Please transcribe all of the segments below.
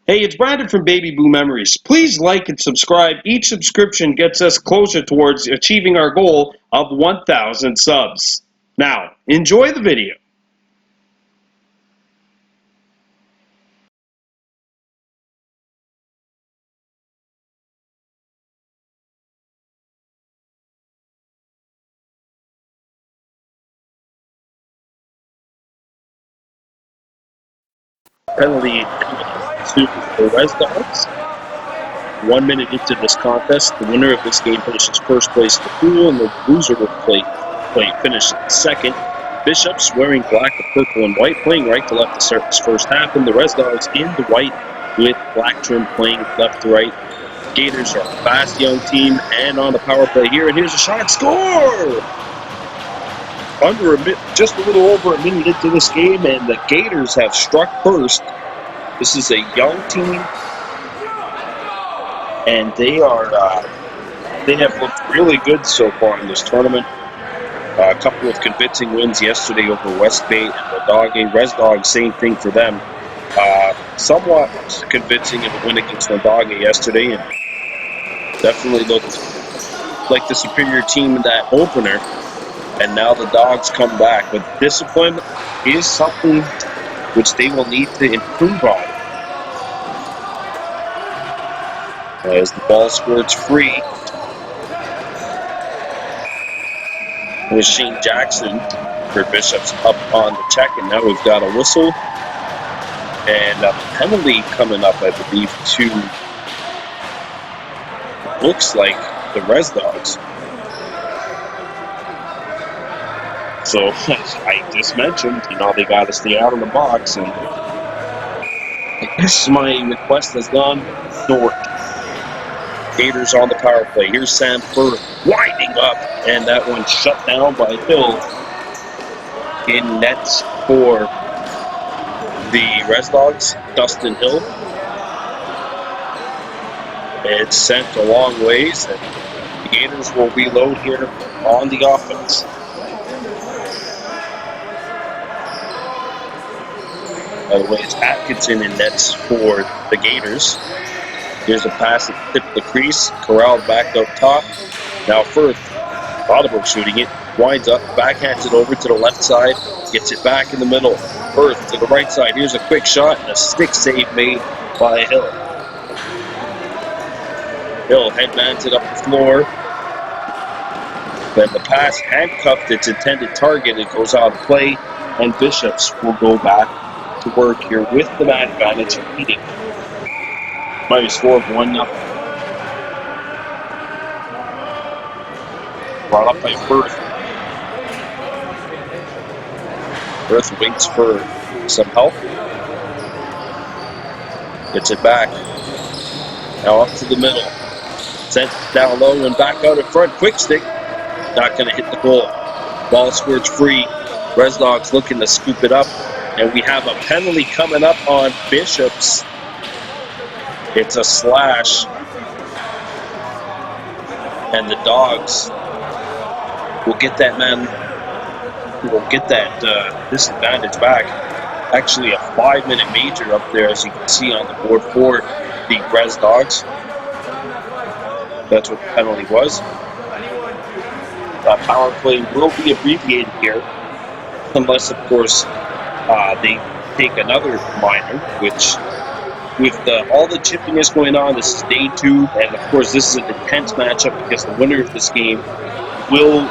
Hey, it's Brandon from Baby Blue Memories. Please like and subscribe. Each subscription gets us closer towards achieving our goal of 1,000 subs. Now, enjoy the video. Penalty to the Res Dogs. 1 minute into this contest, the winner of this game finishes first place in the pool, and the loser will finish second. Bishops wearing black with purple and white, playing right to left to start this first half, and the Res Dogs in the white with black trim playing left to right. Gators are a fast young team, and on the power play here, and here's a shot, score! Just a little over a minute into this game, and the Gators have struck first. This is a young team, and they have looked really good so far in this tournament. A couple of convincing wins yesterday over West Bay and Wendake. Res Dogs, same thing for them. Somewhat convincing in the win against Wendake yesterday, and definitely looked like the superior team in that opener. And now the Dogs come back. But discipline is something which they will need to improve on. As the ball squirts free, with Shane Jackson for Bishops up on the check, and now we've got a whistle and a penalty coming up, I believe, to looks like the Res Dogs. So I just mentioned, they got to stay out of the box, and I guess my request has gone north. Gators on the power play. Here's Sam Firth winding up, and that one shut down by Hill. In nets for the Res Dogs, Dustin Hill. It's sent a long ways, and the Gators will reload here on the offense. By the way, it's Atkinson in nets for the Gators. Here's a pass that tipped the crease, corralled back up top. Now Firth, thought about shooting it, winds up, backhands it over to the left side, gets it back in the middle. Firth to the right side. Here's a quick shot and a stick save made by Hill. Hill headmans it up the floor. Then the pass handcuffed its intended target. It goes out of play, and Bishops will go back to work here with the man advantage of leading. Minus 4 of 1-0. Brought up by Firth. Firth waits for some help. Gets it back. Now up to the middle. Sent down low and back out in front. Quick stick. Not going to hit the goal. Ball squirts free. Res Dogs looking to scoop it up. And we have a penalty coming up on Bishops. It's a slash. And the Dogs will get that disadvantage back. Actually, a 5-minute major up there, as you can see on the board for the Res Dogs. That's what the penalty was. Power play will be abbreviated here, unless, of course, they take another minor, which, with all the chippiness going on, this is day 2, and of course this is an intense matchup because the winner of this game will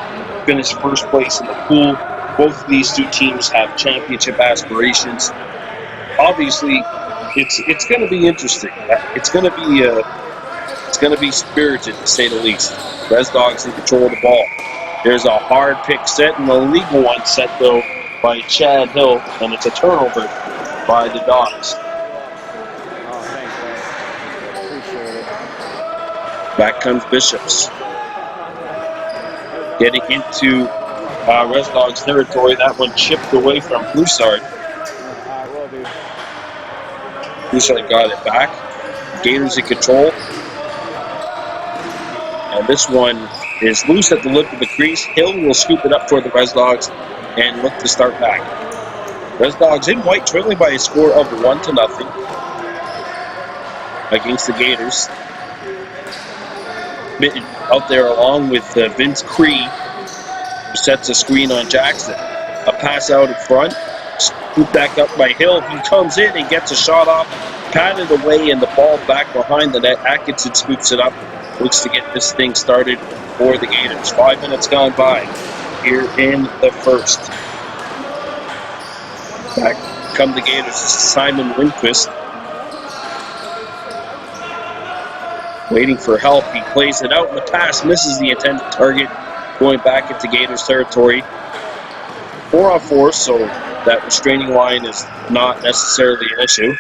finish first place in the pool. Both of these two teams have championship aspirations. Obviously, it's going to be interesting. It's going to be spirited, to say the least. Res Dogs in control of the ball. There's a hard pick set and a legal one set, though, by Chad Hill, and it's a turnover by the Dogs. Back comes Bishops. Getting into Res Dogs territory. That one chipped away from Broussard. Broussard got it back. Gators in control. And this one is loose at the lip of the crease. Hill will scoop it up for the Res Dogs and look to start back. Res Dogs in white, trailing by a score of 1-0. against the Gators. Out there along with Vince Cree, who sets a screen on Jackson. A pass out in front, scooped back up by Hill. He comes in and gets a shot off, patted away, and the ball back behind the net. Atkinson scoops it up, looks to get this thing started for the Gators. 5 minutes gone by here in the first. Back come the Gators. Simon Lindquist waiting for help. He plays it out, and the pass misses the intended target, going back into Gators territory. 4-on-4, so that restraining line is not necessarily an issue.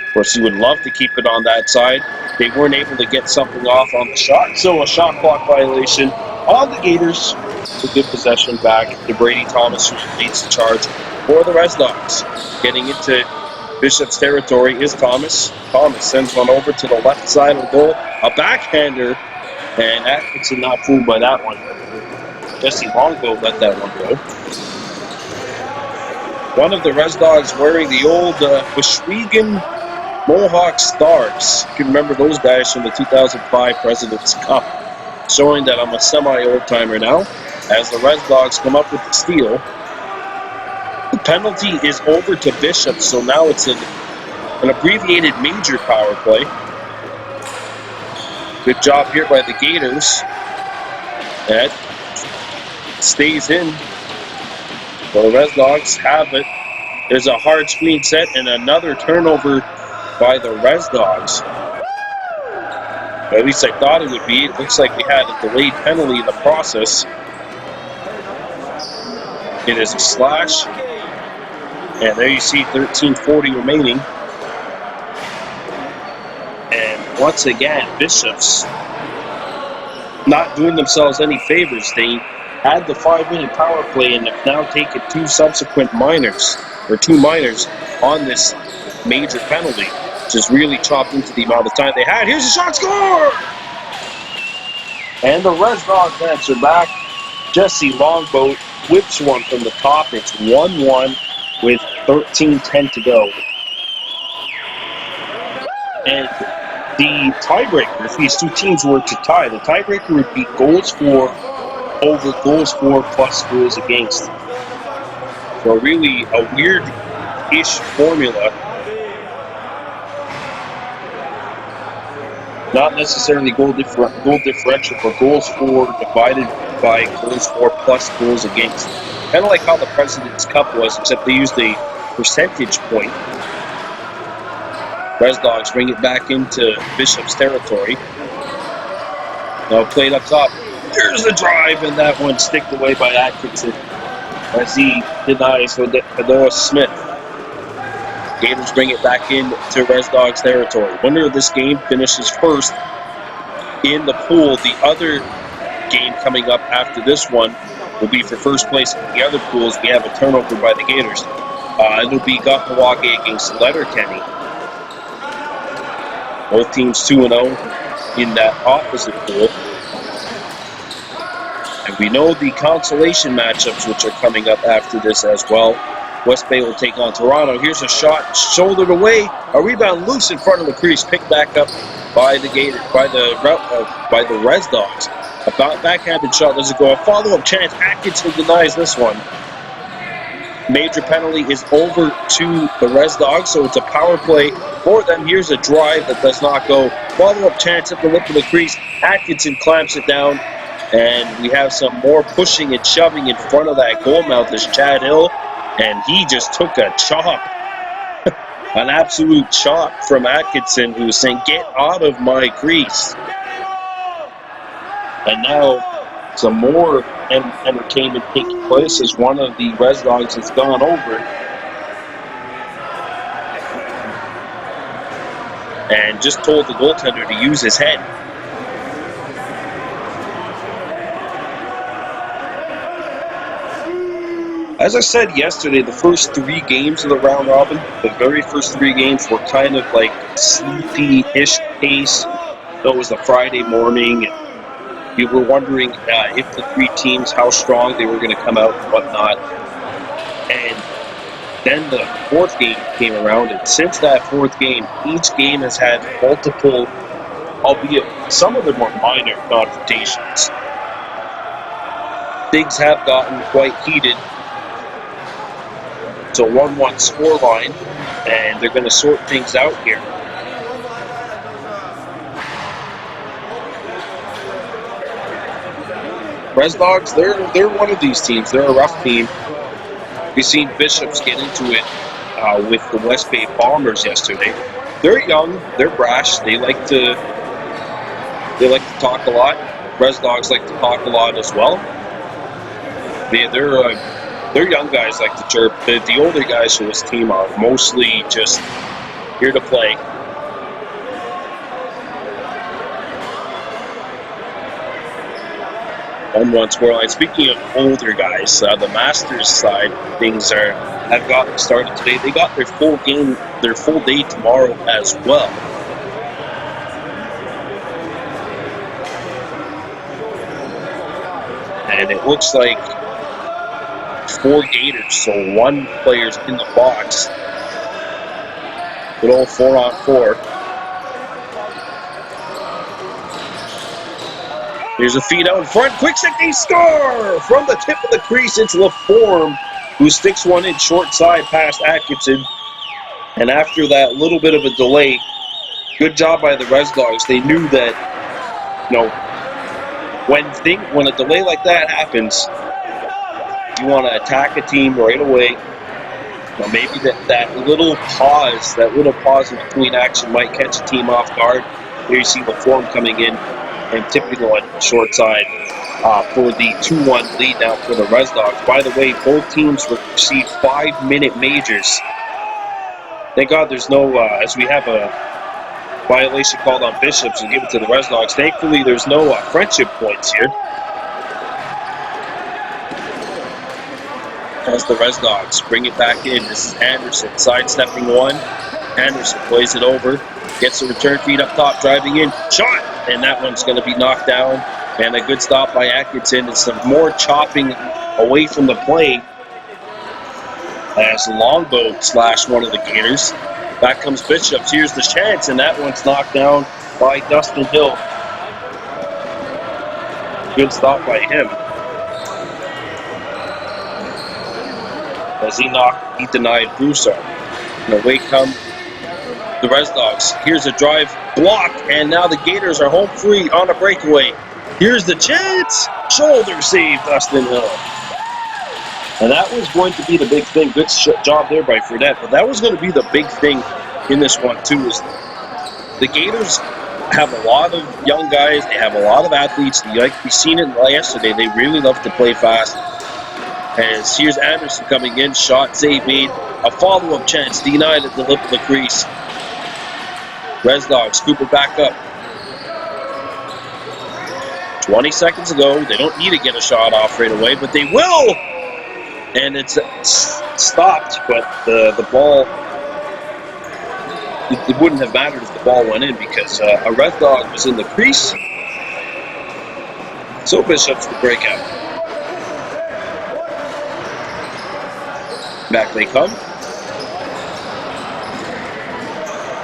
Of course, you would love to keep it on that side. They weren't able to get something off on the shot, so a shot clock violation on the Gators. A good possession back to Brady Thomas, who leads the charge for the Res Dogs. Getting into Bishop's territory is Thomas. Thomas sends one over to the left side of the goal. A backhander, and Atkinson not fooled by that one. Jesse Longbow let that one go. One of the Res Dogs wearing the old Washwegan Mohawk Stars. You can remember those guys from the 2005 President's Cup. Showing that I'm a semi-old-timer now. As the Res Dogs come up with the steal. The penalty is over to Bishop, so now it's an abbreviated major power play. Good job here by the Gators. That stays in. So the Res Dogs have it. There's a hard screen set and another turnover by the Res Dogs. Or at least I thought it would be. It looks like we had a delayed penalty in the process. It is a slash. And there you see 13:40 remaining. And once again, Bishop's not doing themselves any favors. They had the 5-minute power play and have now taken two minors on this major penalty, which is really chopped into the amount of time they had. Here's a shot, score! And the Res Dogs answer back. Jesse Longboat whips one from the top. It's 1-1 with 13:10 to go. And the tiebreaker, if these two teams were to tie, the tiebreaker would be goals for over goals for plus goals against. So really a weird-ish formula. Not necessarily goal differential, but goals for divided by goals for plus goals against. Kind of like how the President's Cup was, except they used a percentage point. Res Dogs bring it back into Bishop's territory. Now played up top. Here's the drive, and that one sticked away by Atkinson as he denies Fedora Smith. Gators bring it back into Res Dogs territory. Winner of this game finishes first in the pool. The other game coming up after this one will be for first place in the other pools. We have a turnover by the Gators. It'll be Milwaukee against Letterkenny. Both teams 2-0 in that opposite pool. And we know the consolation matchups which are coming up after this as well. West Bay will take on Toronto. Here's a shot, shouldered away. A rebound loose in front of the crease, picked back up by the Res Dogs. A backhanded shot doesn't go. A follow-up chance. Atkinson denies this one. Major penalty is over to the Res Dogs, so it's a power play for them. Here's a drive that does not go. Follow-up chance at the lip of the crease. Atkinson clamps it down, and we have some more pushing and shoving in front of that goal mouth as Chad Hill, and he just took a chop. An absolute chop from Atkinson, who was saying, "Get out of my crease." And now some more entertainment taking place as one of the Res Dogs has gone over and just told the goaltender to use his head. As I said yesterday, the first three games of the round robin, the very first three games were kind of like sleepy-ish pace. It was a Friday morning, and we were wondering if the three teams, how strong they were going to come out and whatnot. And Then the fourth game came around, and since that fourth game, each game has had multiple, albeit some of them were minor confrontations. Things have gotten quite heated. It's a 1-1 scoreline, and they're going to sort things out here. Res Dogs, they're one of these teams. They're a rough team. We've seen Bishops get into it with the West Bay Bombers yesterday. They're young, they're brash, they like to talk a lot. Res Dogs like to talk a lot as well. They're young guys like to chirp. The older guys for this team are mostly just here to play. On one scoreline. Speaking of older guys, the Masters side things have gotten started today. They got their full day tomorrow as well. And it looks like 4 Gators, so 1 player's in the box. Good old 4-on-4. Here's a feed out in front. Quick stick, they score! From the tip of the crease, it's LaForme, who sticks one in short side past Atkinson. And after that little bit of a delay, good job by the Res Dogs. They knew that, when a delay like that happens, you want to attack a team right away. Maybe that little pause in between action might catch a team off guard. Here you see LaForme coming in and tipping one short side for the 2-1 lead now for the Res Dogs. By the way, both teams received 5-minute majors. Thank God there's no, as we have a violation called on Bishops and give it to the Res Dogs. Thankfully, there's no friendship points here. As the Res Dogs bring it back in, this is Anderson sidestepping one. Anderson plays it over, gets the return feed up top, driving in, shot! And that one's going to be knocked down. And a good stop by Atkinson. And some more chopping away from the play as Longbow slashed one of the Gators. Back comes Bishops. Here's the chance, and that one's knocked down by Dustin Hill. Good stop by him. As he denied Broussard. And away come the Res Dogs. Here's a drive block, and now the Gators are home free on a breakaway. Here's the chance. Shoulder save, Dustin Hill. And that was going to be the big thing. Good job there by Fredette. But that was going to be the big thing in this one, too, is the Gators have a lot of young guys. They have a lot of athletes. We've seen it yesterday. They really love to play fast. As here's Anderson coming in. Shot, save made. A follow-up chance denied at the lip of the crease. Res Dogs scoop it back up. 20 seconds ago. They don't need to get a shot off right away, but they will! And it's stopped, but the ball, it wouldn't have mattered if the ball went in because a Red Dog was in the crease. So Bishop's the breakout. Back they come.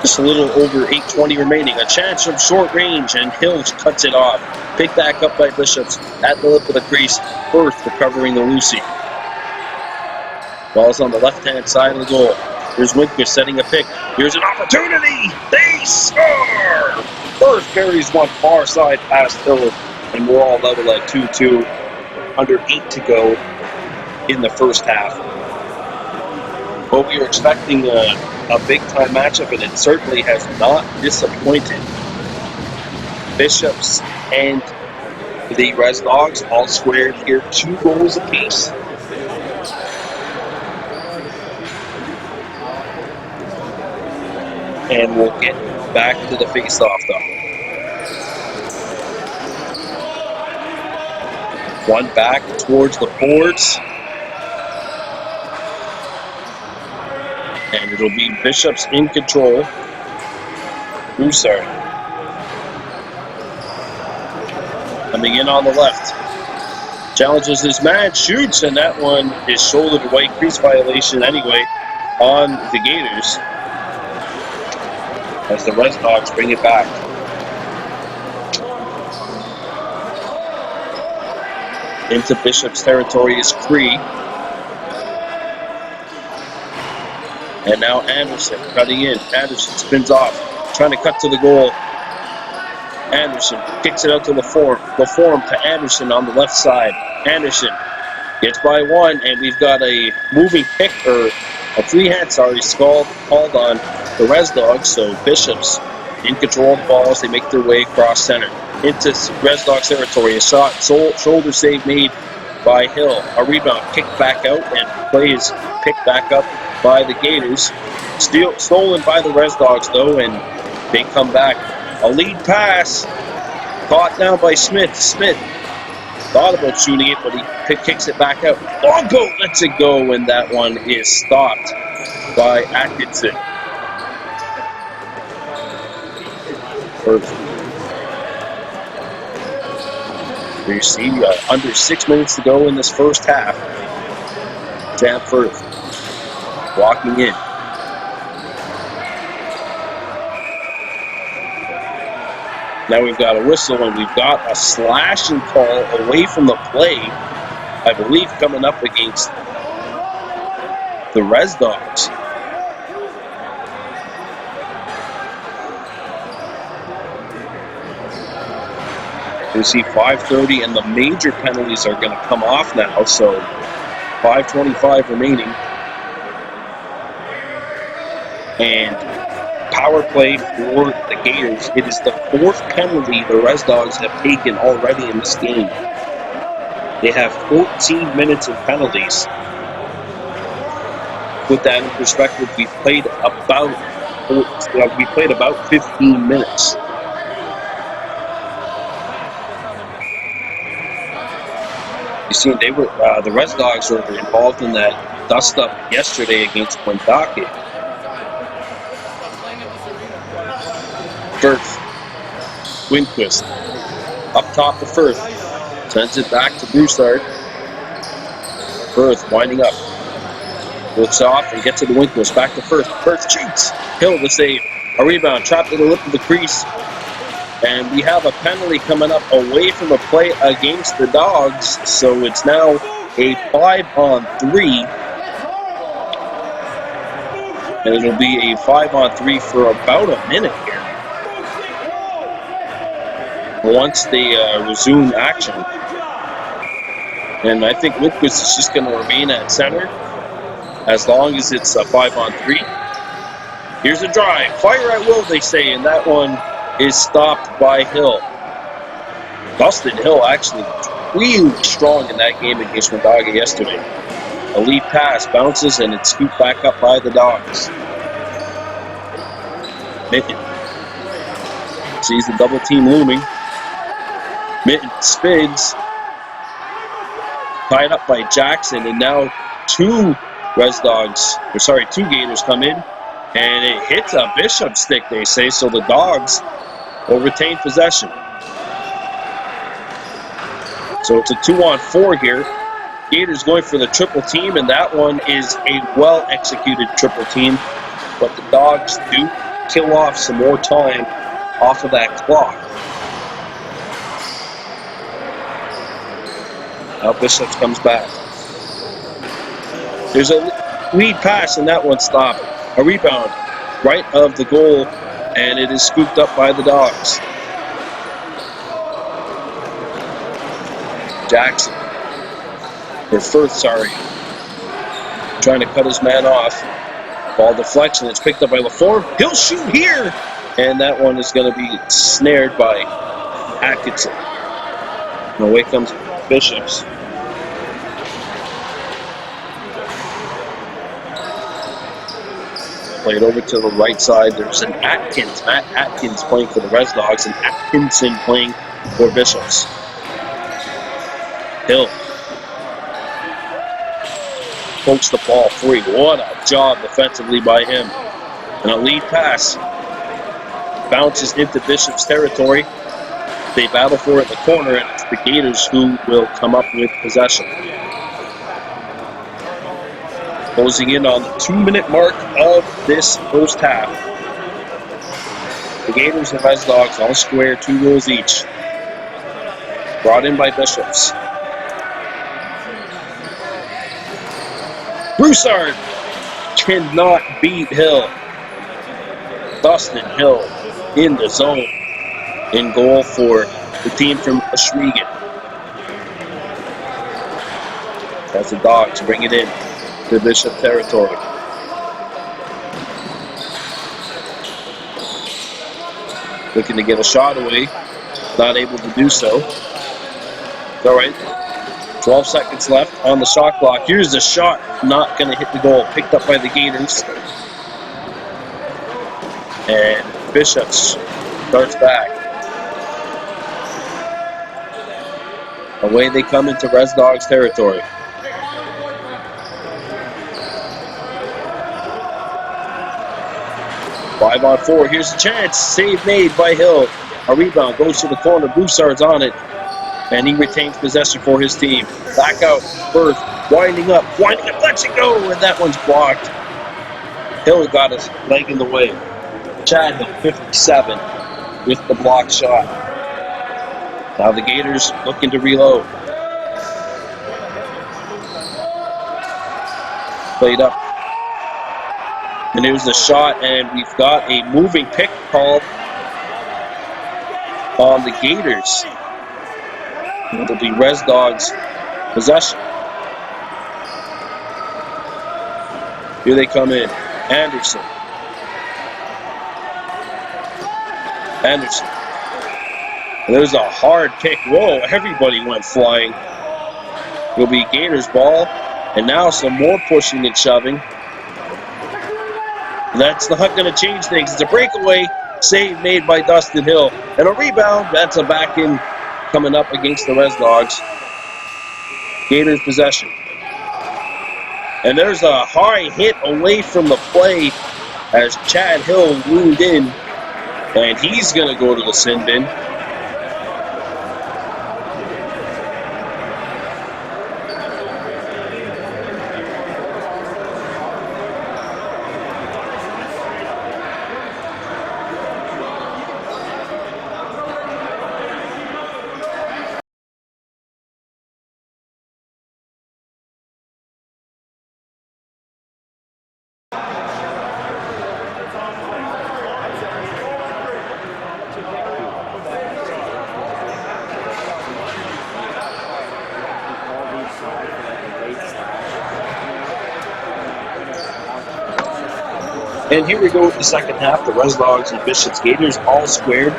Just a little over 8:20 remaining. A chance from short range, and Hill cuts it off. Picked back up by Bishops at the lip of the crease. Firth recovering the Lucy. Ball's on the left-hand side of the goal. Here's Winkler setting a pick. Here's an opportunity. They score! Firth carries one far side past Hill, and we're all level at 2-2. Under 8 to go in the first half. But we were expecting a big-time matchup, and it certainly has not disappointed. Bishops and the Res Dogs all squared here, 2 goals apiece. And we'll get back to the face-off, though. One back towards the boards. And it'll be Bishops in control. Broussard coming in on the left. Challenges his man, shoots, and that one is shouldered away. Crease violation anyway. on the Gators as the Res Dogs bring it back. Into Bishop's territory is Cree. And now Anderson cutting in. Anderson spins off, trying to cut to the goal. Anderson kicks it out to LaForme. LaForme to Anderson on the left side. Anderson gets by one, and we've got a moving pick, or a free hand, called on the Res Dogs. So Bishop's in control of the ball as they make their way across center into Res Dogs territory. A shot, shoulder save made by Hill. A rebound kicked back out, and play is picked back up by the Gators. Stolen by the Res Dogs, though, and they come back. A lead pass, caught down by Smith. Smith thought about shooting it, but he kicks it back out. Longo lets it go, and that one is stopped by Atkinson. First. You see, under 6 minutes to go in this first half. Sam Firth walking in. Now we've got a whistle, and we've got a slashing call away from the play, I believe, coming up against the Res Dogs. You see 5:30, and the major penalties are going to come off now, so 5:25 remaining. And power play for the Gators. It is the fourth penalty the Res Dogs have taken already in this game. They have 14 minutes of penalties. Put that in perspective, we played about 15 minutes. You see, the Res Dogs were involved in that dust-up yesterday against Wendake. Firth, Windquist, up top to Firth, sends it back to Broussard. Firth winding up, looks off and gets to the Windquist, back to Firth. Firth shoots, Hill the save, a rebound, trapped in the lip of the crease, and we have a penalty coming up away from a play against the Dogs, so it's now a 5-on-3, and it'll be a 5-on-3 for about a minute here. Once they resume action. And I think Windquist is just going to remain at center as long as it's a 5-on-3. Here's a drive. Fire at will, they say, and that one is stopped by Hill. Dustin Hill actually really strong in that game against Wendake yesterday. A lead pass bounces, and it's scooped back up by the Dogs. Mitten sees the double team looming. Mitten spins, tied up by Jackson, and now two Gators come in, and it hits a Bishop stick, they say, so the Dogs will retain possession. So it's a 2-on-4 here. Gators going for the triple team, and that one is a well-executed triple team, but the Dogs do kill off some more time off of that clock. Now Bishop comes back. There's a lead pass, and that one stopped. A rebound right of the goal, and it is scooped up by the Dogs. Jackson, or Firth, trying to cut his man off. Ball deflection, it's picked up by LaForme. He'll shoot here, and that one is going to be snared by Atkinson. And away comes Bishops. Played over to the right side. There's an Matt Atkins playing for the Res Dogs, and Atkinson playing for Bishops. Hill pokes the ball free. What a job defensively by him. And a lead pass bounces into Bishop's territory. They battle for it in the corner, and it's the Gators who will come up with possession. Closing in on the 2-minute mark of this first half. The Gators and Res Dogs all square, 2 goals each. Brought in by Bishops. Broussard cannot beat Hill. Dustin Hill in the zone. In goal for the team from Oswego. As the Dogs bring it in to Bishop territory. Looking to get a shot away. Not able to do so. All right. 12 seconds left on the shot clock. Here's the shot. Not going to hit the goal. Picked up by the Gators. And Bishops starts back. Away they come into Res Dogs territory. Five on four. Here's the chance. Save made by Hill. A rebound goes to the corner. Broussard's on it. And he retains possession for his team. Back out. Firth winding up. Lets it go. And that one's blocked. Hill got his leg in the way. Chad Hill, 57, with the block shot. Now the Gators looking to reload. Played up. And here's the shot, and we've got a moving pick called on the Gators. It'll be Res Dogs possession. Here they come in. Anderson. And there's a hard kick. Whoa, everybody went flying. It'll be Gators ball. And now some more pushing and shoving. That's not going to change things. It's a breakaway. Save made by Dustin Hill. And a rebound. That's a back in coming up against the Res Dogs. Gators possession. And there's a high hit away from the play as Chad Hill leaned in. And he's going to go to the sin bin. And here we go with the second half. The Res Dogs and Bishops Gators all squared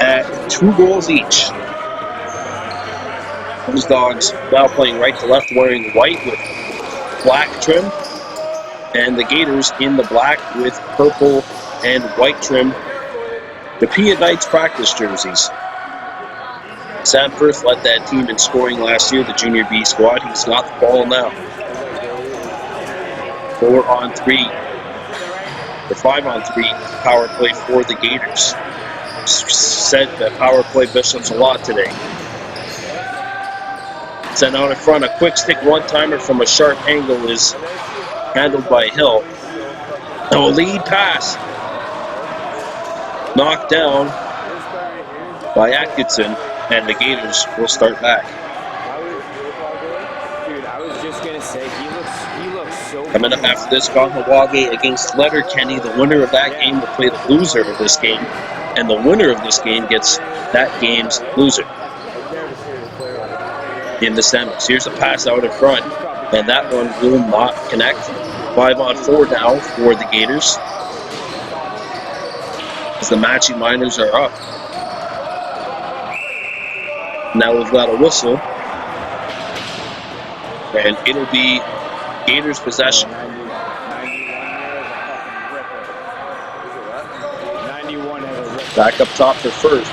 at 2 goals each. Res Dogs now playing right to left, wearing white with black trim. And the Gators in the black with purple and white trim. The Pia Knights practice jerseys. Sam Firth led that team in scoring last year, the Junior B squad. He's got the ball now. 4 on 3. The 5 on 3 power play for the Gators. Said that power play Bishops a lot today. Sent out in front, a quick stick one-timer from a sharp angle is handled by Hill. Now a lead pass. Knocked down by Atkinson, and the Gators will start back. Dude, I was just going to say, he looks so Coming up after this, Kahnawake against Letterkenny. The winner of that game will play the loser of this game, and the winner of this game gets that game's loser in the semis. Here's a pass out in front, and that one will not connect. 5 on 4 now for the Gators, as the matching minors are up. Now we've got a whistle, and it'll be Gators possession. 91 has a rip. Back up top for Firth.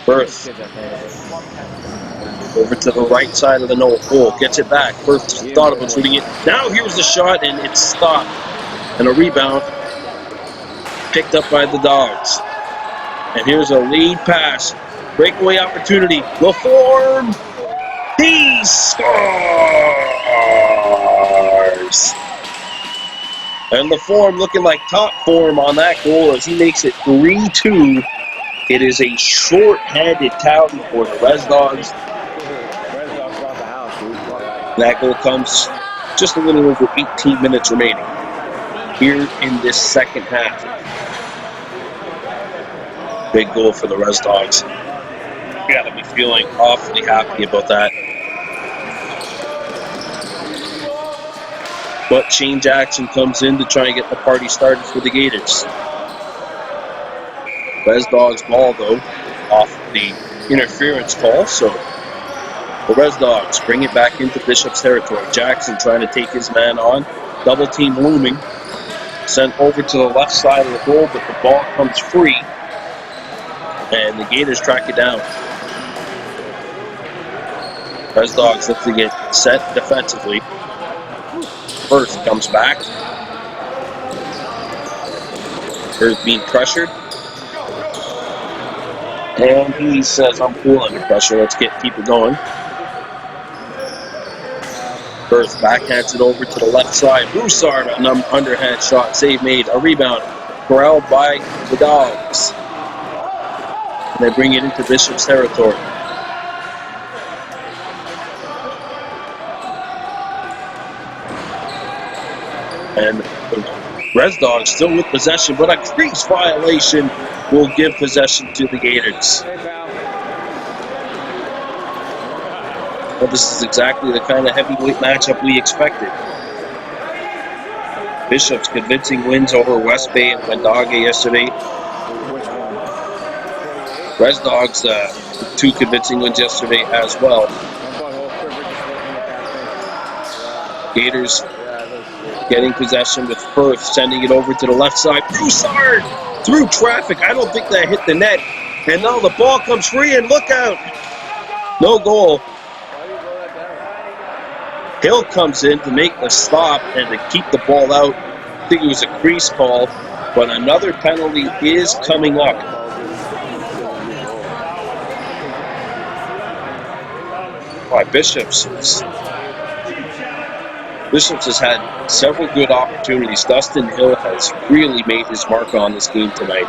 Firth over to the right side of the goal. Gets it back. Firth thought about shooting it. Now here's the shot, and it's stopped. And a rebound picked up by the Dogs. And here's a lead pass. Breakaway opportunity. Will form. He scores! And LaForme looking like top form on that goal as he makes it 3-2. It is a short-handed tally for the Res Dogs. Red Dogs bought the house, dude. That goal comes just a little over 18 minutes remaining here in this second half. Big goal for the Res Dogs. You gotta be feeling awfully happy about that. But Shane Jackson comes in to try and get the party started for the Gators. Res Dogs ball, though, off the interference call, so the Res Dogs bring it back into Bishop's territory. Jackson trying to take his man on. Double team looming. Sent over to the left side of the goal, but the ball comes free. And the Gators track it down. Res Dogs look to get set defensively. Firth comes back. Firth being pressured. And he says, I'm cool under pressure. Let's keep it going. Firth backhands it over to the left side. Broussard, an underhand shot. Save made. A rebound. Corralled by the Dogs. And they bring it into Bishop's territory. And the Res Dogs still with possession, but a crease violation will give possession to the Gators. Well, this is exactly the kind of heavyweight matchup we expected. Bishop's convincing wins over West Bay and Wendaga yesterday. Res Dogs, 2 convincing wins yesterday as well. Gators getting possession with Firth, sending it over to the left side. Broussard through traffic. I don't think that hit the net. And now the ball comes free, and look out. No goal. Hill comes in to make the stop and to keep the ball out. I think it was a crease call, but another penalty is coming up. By Bishop's has had several good opportunities. Dustin Hill has really made his mark on this game tonight,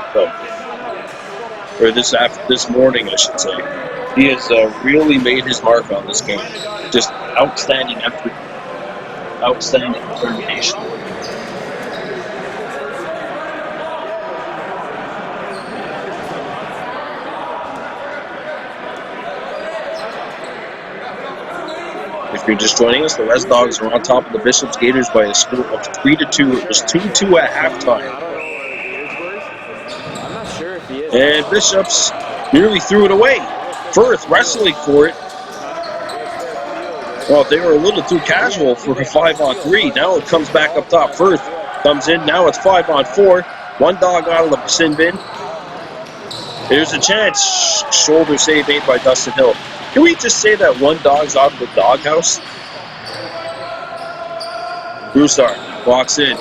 or this morning, I should say. He has really made his mark on this game. Just outstanding effort, outstanding determination. If you're just joining us, the Res Dogs are on top of the Bishop's Gators by a score of 3-2. It was 2-2 at halftime. And Bishop's nearly threw it away. Firth wrestling for it. Well, they were a little too casual for a 5-on-3. Now it comes back up top. Firth comes in. Now it's 5-on-4. One dog out of the sin bin. There's a chance. Shoulder save made by Dustin Hill. Can we just say that one dog's out of the doghouse? Broussard walks in.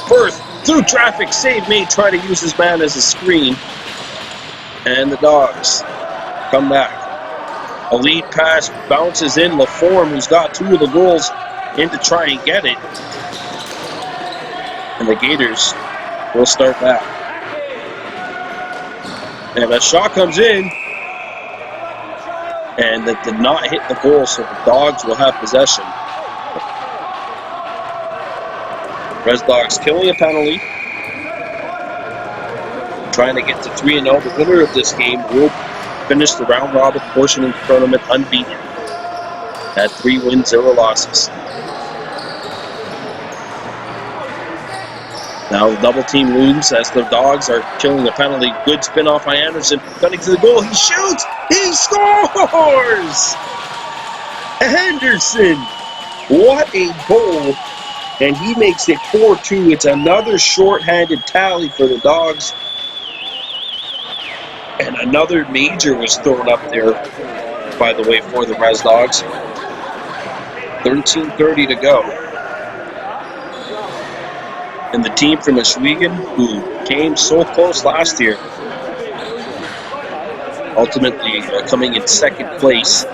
Firth through traffic, save made, trying to use his man as a screen. And the Dogs come back. A lead pass bounces in. LaForme, who's got 2 of the goals, in to try and get it. And the Gators will start back. And a shot comes in. And that did not hit the goal, so the Dogs will have possession. Res Dogs killing a penalty. Trying to get to 3-0. The winner of this game will finish the round-robin portion of the tournament unbeaten at 3 wins, 0 losses. Now the double team looms as the Dogs are killing a penalty. Good spin off by Anderson. Cutting to the goal. He shoots. He scores! Anderson. What a goal. And he makes it 4-2. It's another short-handed tally for the Dogs. And another major was thrown up there, by the way, for the Res Dogs. 13:30 to go. And the team from Oswego, who came so close last year, ultimately coming in second place.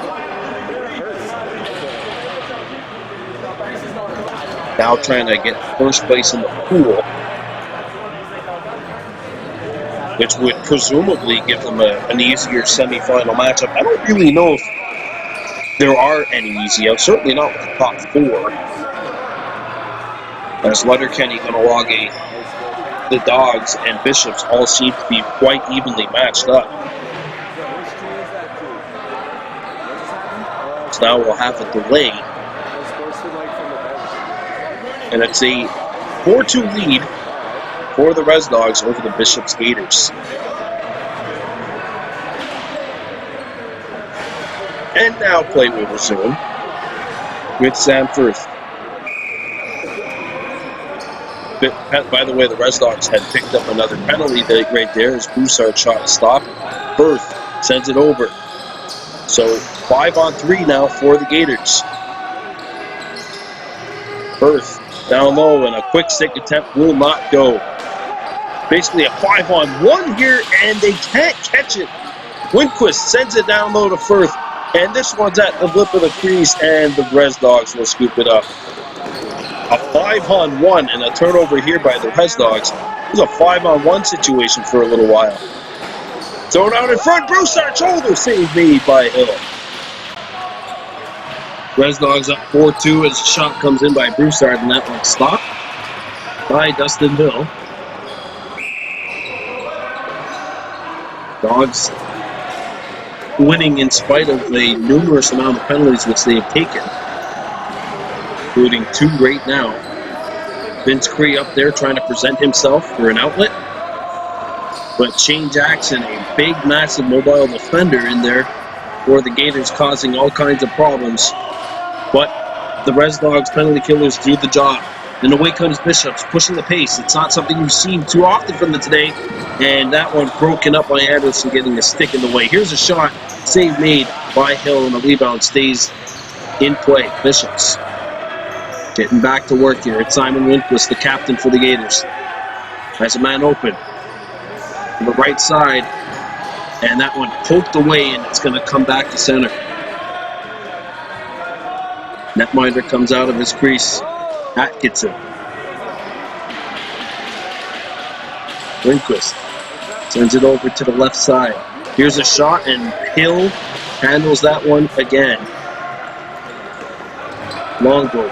now trying to get first place in the pool, which would presumably give them an easier semifinal matchup. I don't really know if there are any easy outs, certainly not with the top four. As Letterkenny, Ganawage, the Dogs, and Bishops all seem to be quite evenly matched up. So now we'll have a delay. And it's a 4-2 lead for the Res Dogs over the Bishops Gators. And now play will resume with Sam Firth. By the way, the Res Dogs had picked up another penalty right there as Broussard shot stop. Firth sends it over. So 5-on-3 now for the Gators. Firth down low, and a quick stick attempt will not go. Basically a 5-on-1 here, and they can't catch it. Winquist sends it down low to Firth, and this one's at the lip of the crease, and the Res Dogs will scoop it up. A 5-on-1 and a turnover here by the Res Dogs. It was a 5-on-1 situation for a little while. Thrown out in front, Broussard, shoulder save made by Hill. Res Dogs up 4-2 as a shot comes in by Broussard, and that one stopped by Dustin Hill. Dogs winning in spite of the numerous amount of penalties which they have taken, including 2 right now. Vince Cree up there trying to present himself for an outlet, but Shane Jackson, a big, massive mobile defender in there for the Gators, causing all kinds of problems. But the Res Dogs penalty killers do the job. And away comes Bishops, pushing the pace. It's not something you've seen too often from them today. And that one broken up by Anderson, getting a stick in the way. Here's a shot, save made by Hill, and the rebound stays in play. Bishops getting back to work here. It's Simon Winquist, the captain for the Gators. Has a man open on the right side. And that one poked away, and it's going to come back to center. Netminder comes out of his crease. Atkinson. Winquist sends it over to the left side. Here's a shot, and Hill handles that one again. Longboat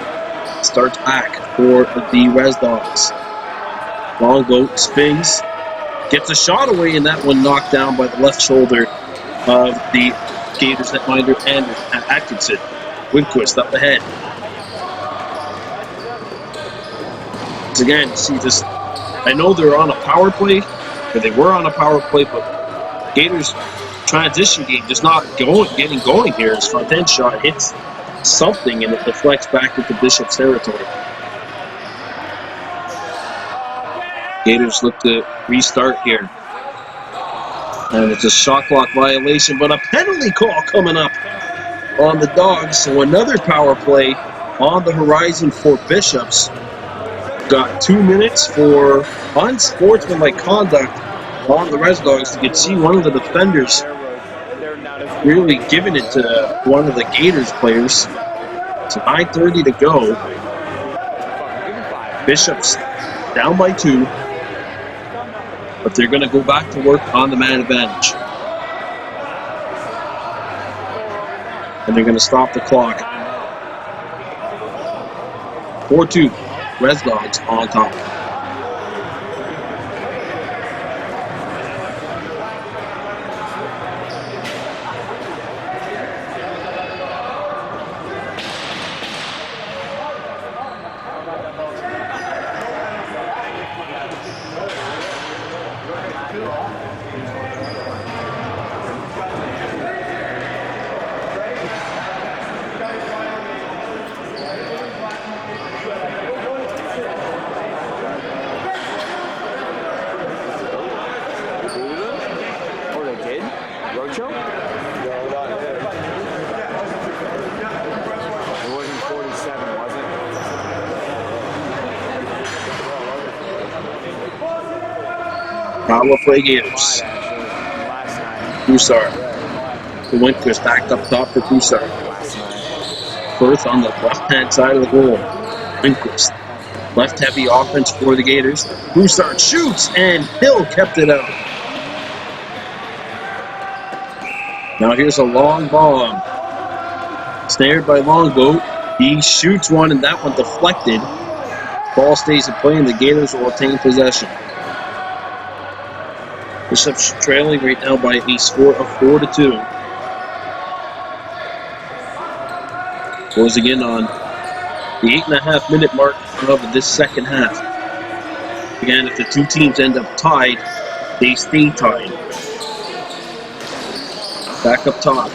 starts back for the Res Dogs. Longboat spins, gets a shot away, and that one knocked down by the left shoulder of the Gators netminder and Atkinson. Winquist up ahead. Once again, see this. I know they're on a power play, or they were on a power play, but Gators' transition game just not getting going here. His front end shot hits something, and it deflects back into Bishop's territory. Gators look to restart here. And it's a shot clock violation, but a penalty call coming up on the Dogs. So another power play on the horizon for Bishops. Got 2 minutes for unsportsmanlike conduct on the Res Dogs. You can see one of the defenders really giving it to one of the Gators players. So 9:30 to go. Bishops down by 2. But they're going to go back to work on the man advantage. And they're going to stop the clock. 4-2. Res Dogs on top. Power play Gators. Broussard. The Winquist backed up top for Broussard. Firth on the left-hand side of the goal. Winquist Left-heavy offense for the Gators. Broussard shoots, and Hill kept it out. Now here's a long bomb. Snared by Longboat. He shoots one, and that one deflected. Ball stays in play, and the Gators will retain possession. Bishop's trailing right now by a score of 4-2. Closing in on the 8.5-minute mark of this second half. Again, if the two teams end up tied, they stay tied. Back up top.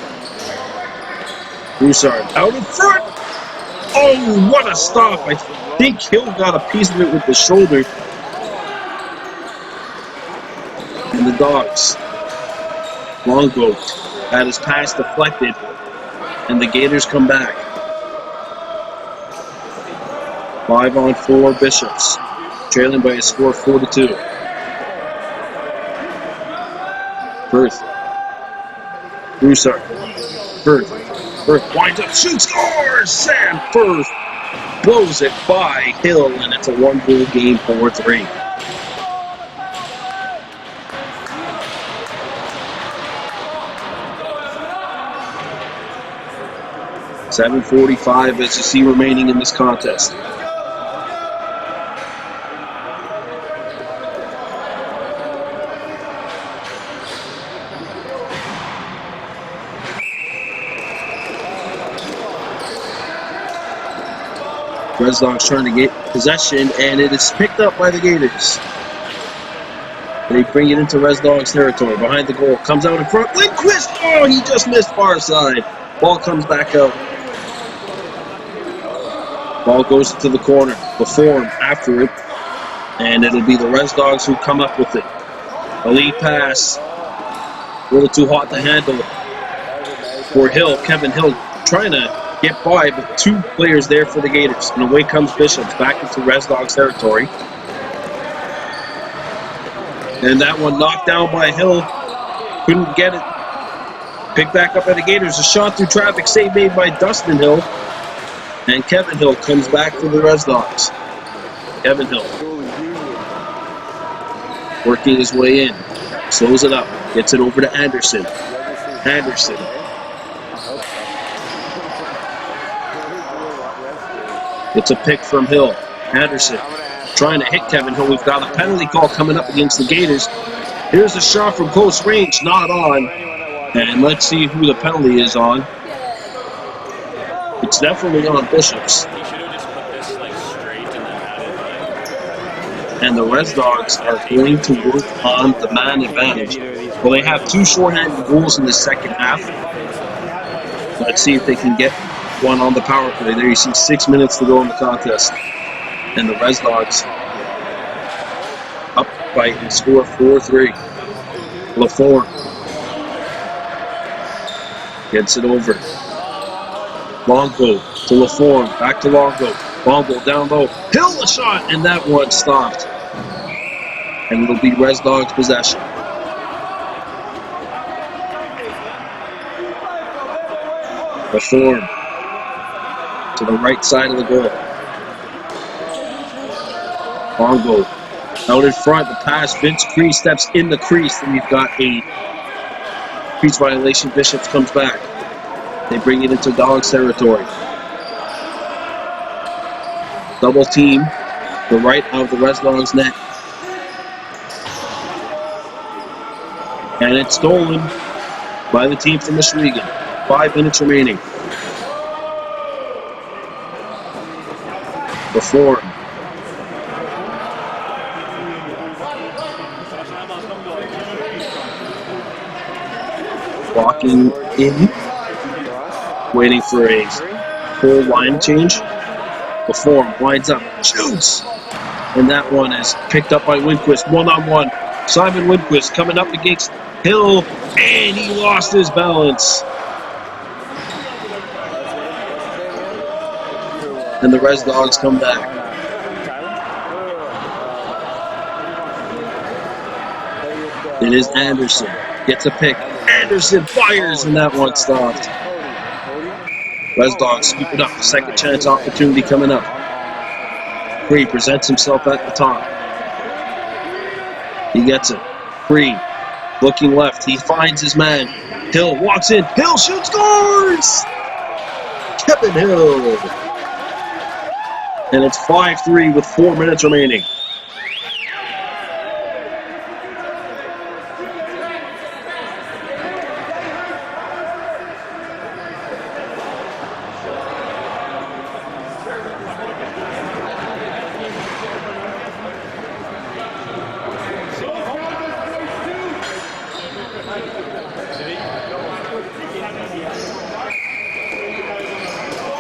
Broussard out in front. Oh, what a stop. I think Hill got a piece of it with the shoulder. And the Dogs. Longboat had his pass deflected, and the Gators come back. 5-on-4 Bishops, trailing by a score of 4-2. Firth. Broussard. Firth winds up, shoots, scores! Sam Firth blows it by Hill, and it's a one-goal game, 4-3. .7:45 as you see remaining in this contest. Red Dogs trying to get possession, and it is picked up by the Gators. They bring it into Red Dogs territory. Behind the goal, comes out in front. Lindquist! Oh, he just missed far side. Ball comes back out. Ball goes to the corner. Reform after it, and it'll be the Red Dogs who come up with it. A lead pass. A little too hot to handle for Hill. Kevin Hill trying to get by, but two players there for the Gators. And away comes Bishops back into Red Dogs territory. And that one knocked down by Hill. Couldn't get it. Picked back up by the Gators. A shot through traffic. Save made by Dustin Hill. And Kevin Hill comes back for the Red Dogs. Kevin Hill working his way in. Slows it up. Gets it over to Anderson. Anderson. It's a pick from Hill. Anderson trying to hit Kevin Hill. We've got a penalty call coming up against the Gators. Here's a shot from close range. Not on. And let's see who the penalty is on. It's definitely on Bishops. And the Red Dogs are going to work on the man advantage. Well, they have two shorthanded goals in the second half. Let's see if they can get one on the power play. There you see 6 minutes to go in the contest. And the Red Dogs up by a score of 4-3. LaForme gets it over. Longboat to LaForme. Back to Longboat. Longboat down low. Hill a shot, and that one stopped. And it'll be Red Dogs possession. LaForme to the right side of the goal. Longboat out in front. The pass. Vince Crease steps in the crease, and we've got a crease violation. Bishops comes back. They bring it into Dogs territory. Double team, the right of the Red Dogs net. And it's stolen by the team from Muskegon. 5 minutes remaining. Reform. Walking in. Waiting for a full line change. Reform winds up, shoots, and that one is picked up by Lindquist. 1-on-1. Simon Lindquist coming up against Hill, and he lost his balance. And the Red Dogs come back. It is Anderson. Gets a pick. Anderson fires, and that one stopped. Red Dogs scoop it up. Second chance opportunity coming up. Free presents himself at the top. He gets it. Free. Looking left. He finds his man. Hill walks in. Hill shoots, scores! Kevin Hill. And it's 5-3 with 4 minutes remaining.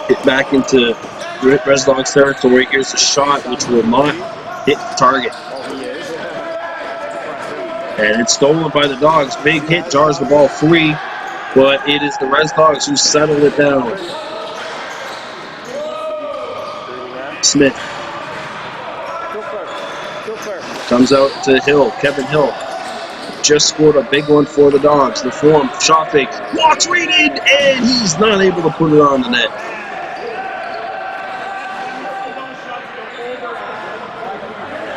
Hit back into Red Dogs territory. Here's a shot which will not hit the target. And it's stolen by the Dogs. Big hit jars the ball free, but it is the Red Dogs who settle it down. Smith comes out to Hill. Kevin Hill just scored a big one for the Dogs. The form, shot fake, walks right in, and he's not able to put it on the net.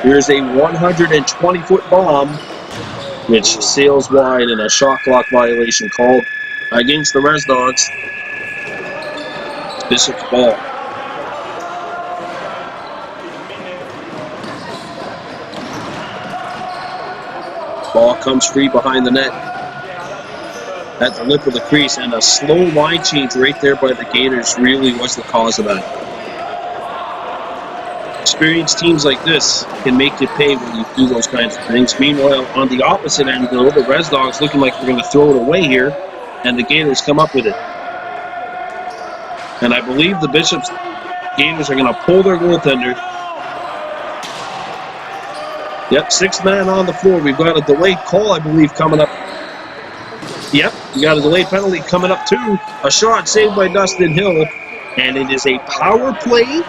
Here's a 120-foot bomb, which sails wide, and a shot clock violation called against the Res Dogs. It's Bishop's ball. Ball comes free behind the net at the lip of the crease, and a slow line change right there by the Gators really was the cause of that. Experienced teams like this can make you pay when you do those kinds of things. Meanwhile, on the opposite end, though, the Res Dogs looking like they're going to throw it away here, and the Gators come up with it. And I believe the Bishops Gators are going to pull their goaltender. Yep, 6th man on the floor. We've got a delayed call, I believe, coming up. Yep, we got a delayed penalty coming up too. A shot saved by Dustin Hill, and it is a power play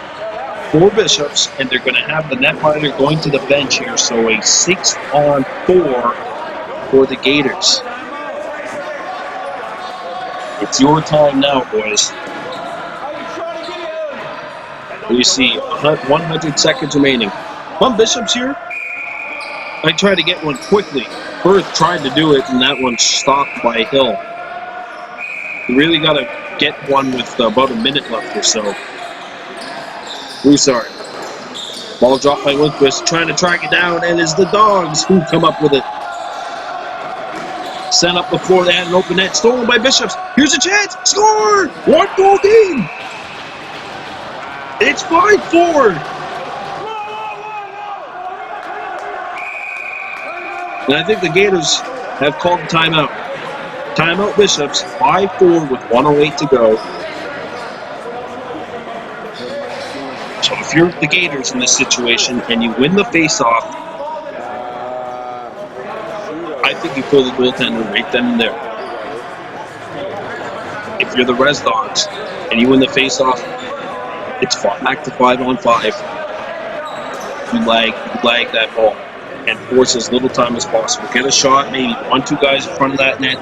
for Bishops, and they're going to have the netminder going to the bench here, so a 6-on-4 for the Gators. It's your time now, boys. We see 100 seconds remaining. On Bishops here, I tried to get one quickly. Firth tried to do it, and that one stopped by Hill. You really got to get one with about a minute left or so. Broussard. Ball dropped by Lundqvist, trying to track it down, and it's the Dogs who come up with it. Sent up the floor, they had an open net, stolen by Bishops. Here's a chance, score! 1 goal game! It's 5-4! And I think the Gators have called the timeout. Timeout Bishops, 5-4 with 1:08 to go. So if you're the Gators in this situation and you win the face-off, I think you pull the goaltender right then and there. If you're the Res Dogs and you win the face-off, it's back to 5-on-5. You lag that ball and force as little time as possible. Get a shot, maybe 1-2 guys in front of that net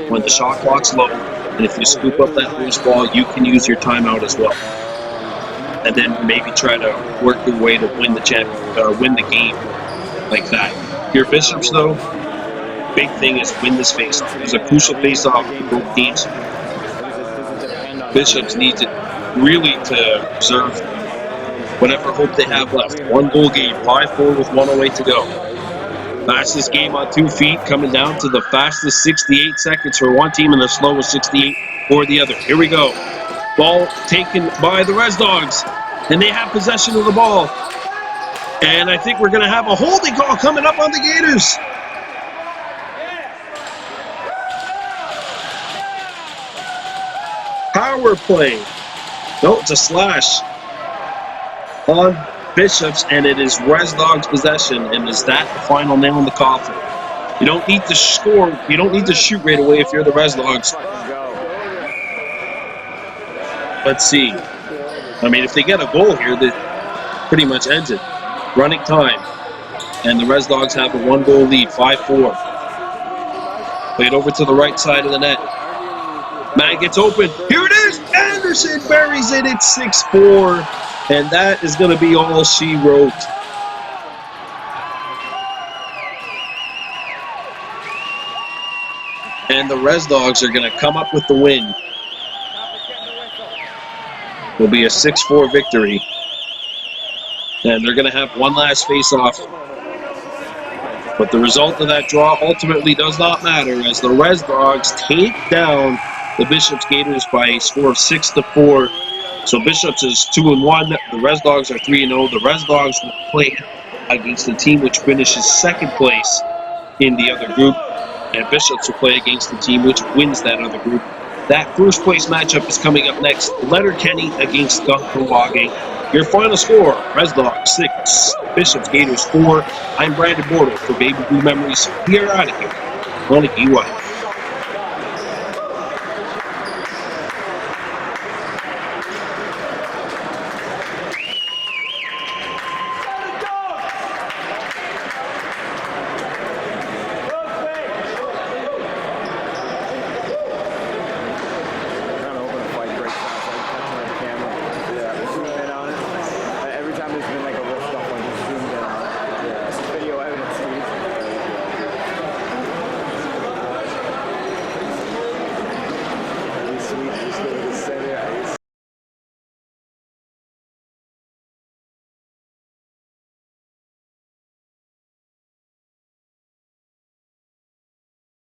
when the shot clock's low. And if you scoop up that loose ball, you can use your timeout as well. And then maybe try to work your way to win the game like that. Your Bishops, though, big thing is win this face-off. It's a crucial face-off for both teams. Bishops need to really to preserve whatever hope they have left. 1 goal game, 5-4 with 1:08 to go. Fastest game on 2 feet, coming down to the fastest 68 seconds for one team and the slowest 68 for the other. Here we go. Ball taken by the Res Dogs, and they have possession of the ball. And I think we're going to have a holding call coming up on the Gators. Power play. No, it's a slash on Bishops, and it is Res Dogs possession. And is that the final nail in the coffin? You don't need to score. You don't need to shoot right away if you're the Res Dogs. Let's see. I mean, if they get a goal here, that pretty much ends it. Running time. And the Res Dogs have a 1-goal lead, 5-4. Played over to the right side of the net. Man gets open. Here it is. Anderson buries it. It's 6-4. And that is going to be all she wrote. And the Res Dogs are going to come up with the win. It'll be a 6-4 victory. And they're going to have one last face-off. But the result of that draw ultimately does not matter, as the Res Dogs take down the Bishops Gators by a score of 6-4. So Bishops is 2-1. The Res Dogs are 3-0. The Res Dogs will play against the team which finishes second place in the other group, and Bishops will play against the team which wins that other group. That first place matchup is coming up next. Letterkenny against Kahnawake. Your final score, Res Dogs 6, Bishops Gators 4. I'm Brandon Bortle for Baby Blue Memories. We are out of here on a EY.